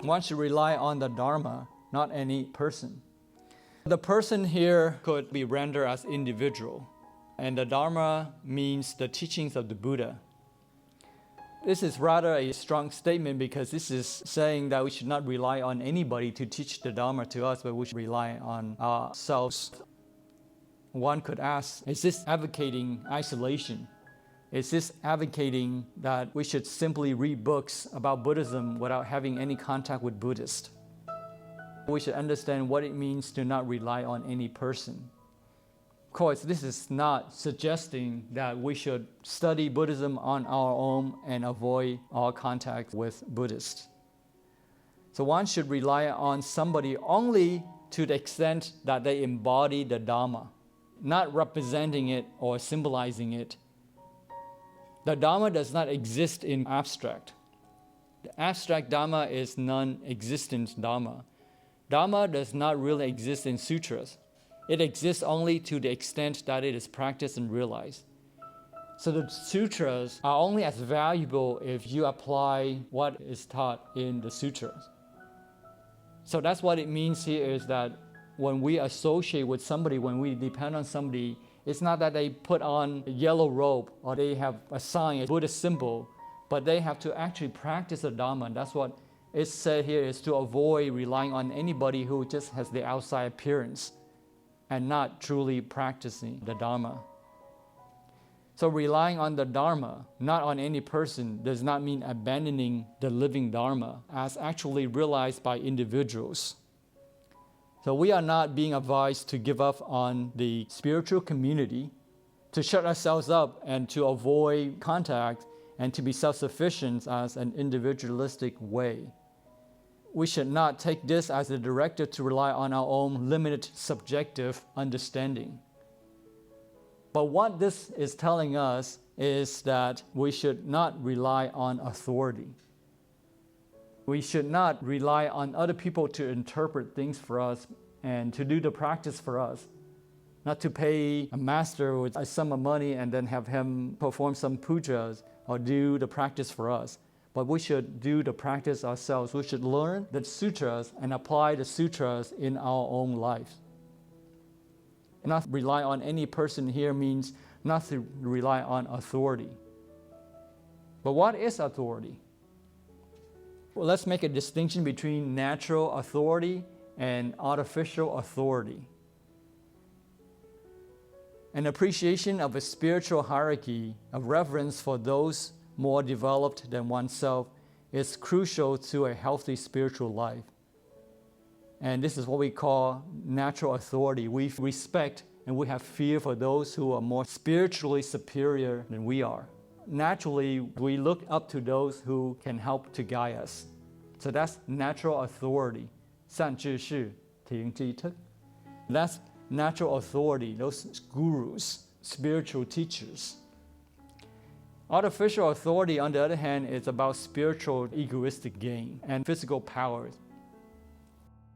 One should rely on the Dharma, not any person. The person here could be rendered as individual, and the Dharma means the teachings of the Buddha. This is rather a strong statement because this is saying that we should not rely on anybody to teach the Dharma to us, but we should rely on ourselves. One could ask, is this advocating isolation? Is this advocating that we should simply read books about Buddhism without having any contact with Buddhists? We should understand what it means to not rely on any person. Of course, this is not suggesting that we should study Buddhism on our own and avoid all contact with Buddhists. So one should rely on somebody only to the extent that they embody the Dharma, not representing it or symbolizing it. The Dharma does not exist in abstract. The abstract Dharma is non-existent Dharma. Dharma does not really exist in sutras. It exists only to the extent that it is practiced and realized. So the sutras are only as valuable if you apply what is taught in the sutras. So that's what it means here is that when we associate with somebody, when we depend on somebody, it's not that they put on a yellow robe or they have a sign, a Buddhist symbol, but they have to actually practice the Dharma. And that's what it's said here is to avoid relying on anybody who just has the outside appearance and not truly practicing the Dharma. So relying on the Dharma, not on any person, does not mean abandoning the living Dharma as actually realized by individuals. So we are not being advised to give up on the spiritual community, to shut ourselves up and to avoid contact and to be self-sufficient as an individualistic way. We should not take this as a directive to rely on our own limited subjective understanding. But what this is telling us is that we should not rely on authority. We should not rely on other people to interpret things for us and to do the practice for us. Not to pay a master with a sum of money and then have him perform some pujas or do the practice for us. But we should do the practice ourselves. We should learn the sutras and apply the sutras in our own life. Not rely on any person here means not to rely on authority. But what is authority? Well, let's make a distinction between natural authority and artificial authority. An appreciation of a spiritual hierarchy, a reverence for those more developed than oneself, is crucial to a healthy spiritual life. And this is what we call natural authority. We respect and we have fear for those who are more spiritually superior than we are. Naturally, we look up to those who can help to guide us. So that's natural authority. 善知识,听知thức. That's natural authority, those gurus, spiritual teachers. Artificial authority, on the other hand, is about spiritual egoistic gain and physical powers.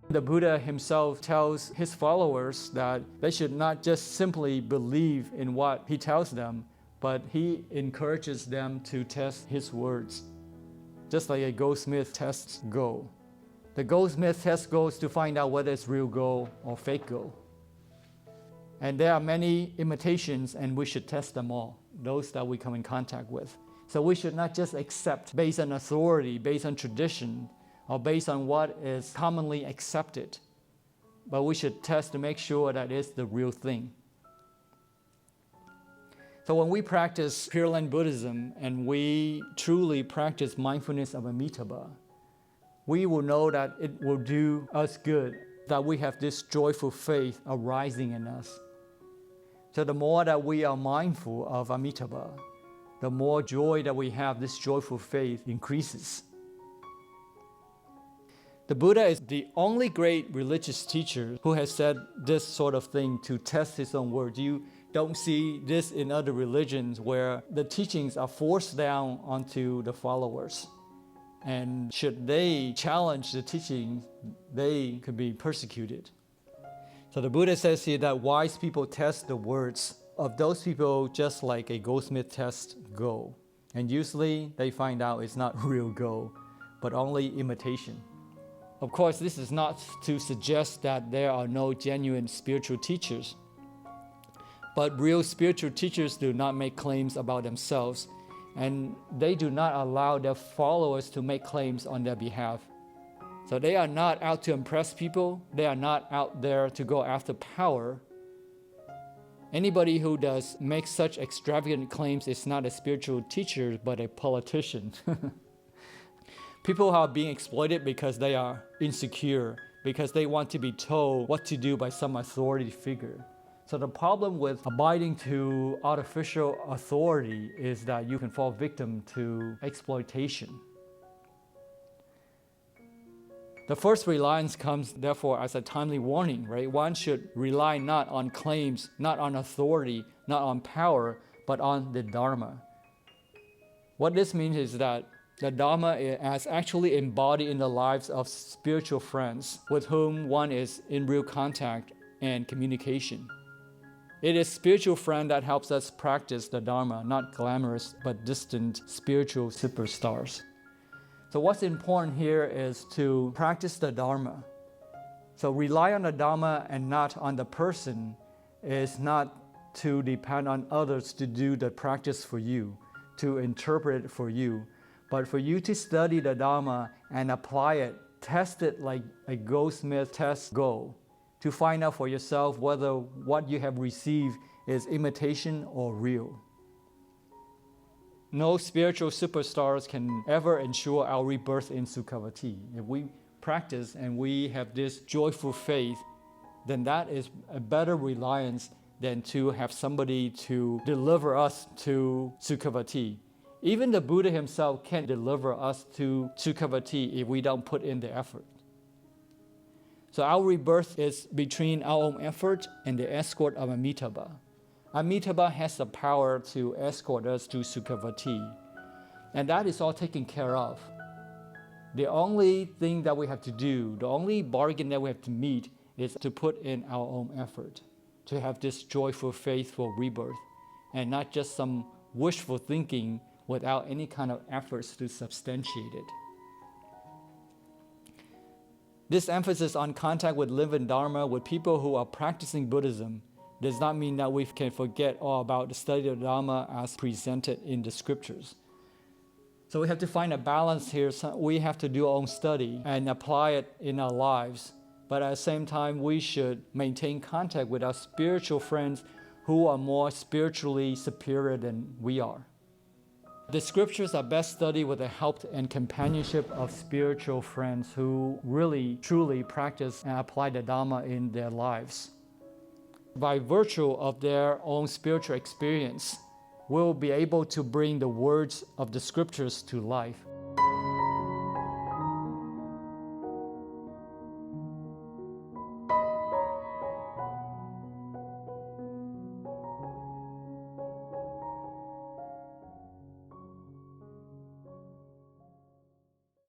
The Buddha himself tells his followers that they should not just simply believe in what he tells them, but he encourages them to test his words, just like a goldsmith tests gold. The goldsmith tests gold to find out whether it's real gold or fake gold. And there are many imitations, and we should test them all, those that we come in contact with. So we should not just accept based on authority, based on tradition, or based on what is commonly accepted, but we should test to make sure that it's the real thing. So when we practice Pure Land Buddhism and we truly practice mindfulness of Amitabha, we will know that it will do us good, that we have this joyful faith arising in us. So the more that we are mindful of Amitabha, the more joy that we have, this joyful faith increases. The Buddha is the only great religious teacher who has said this sort of thing to test his own words. You don't see this in other religions where the teachings are forced down onto the followers. And should they challenge the teachings, they could be persecuted. So the Buddha says here that wise people test the words of those people just like a goldsmith tests gold. And usually they find out it's not real gold, but only imitation. Of course, this is not to suggest that there are no genuine spiritual teachers. But real spiritual teachers do not make claims about themselves, and they do not allow their followers to make claims on their behalf. So they are not out to impress people. They are not out there to go after power. Anybody who does make such extravagant claims is not a spiritual teacher, but a politician. People are being exploited because they are insecure, because they want to be told what to do by some authority figure. So the problem with abiding to artificial authority is that you can fall victim to exploitation. The first reliance comes, therefore, as a timely warning, right? One should rely not on claims, not on authority, not on power, but on the Dharma. What this means is that the Dharma is actually embodied in the lives of spiritual friends with whom one is in real contact and communication. It is spiritual friend that helps us practice the Dharma, not glamorous but distant spiritual superstars. So what's important here is to practice the Dharma. So rely on the Dharma and not on the person is not to depend on others to do the practice for you, to interpret it for you, but for you to study the Dharma and apply it, test it like a goldsmith tests gold, to find out for yourself whether what you have received is imitation or real. No spiritual superstars can ever ensure our rebirth in Sukhavati. If we practice and we have this joyful faith, then that is a better reliance than to have somebody to deliver us to Sukhavati. Even the Buddha himself can't deliver us to Sukhavati if we don't put in the effort. So our rebirth is between our own effort and the escort of Amitabha. Amitabha has the power to escort us to Sukhavati, and that is all taken care of. The only thing that we have to do, the only bargain that we have to meet is to put in our own effort, to have this joyful, faithful rebirth, and not just some wishful thinking without any kind of efforts to substantiate it. This emphasis on contact with living Dharma, with people who are practicing Buddhism, does not mean that we can forget all about the study of Dharma as presented in the scriptures. So we have to find a balance here. So we have to do our own study and apply it in our lives. But at the same time, we should maintain contact with our spiritual friends who are more spiritually superior than we are. The scriptures are best studied with the help and companionship of spiritual friends who really, truly practice and apply the Dharma in their lives. By virtue of their own spiritual experience, we'll be able to bring the words of the scriptures to life.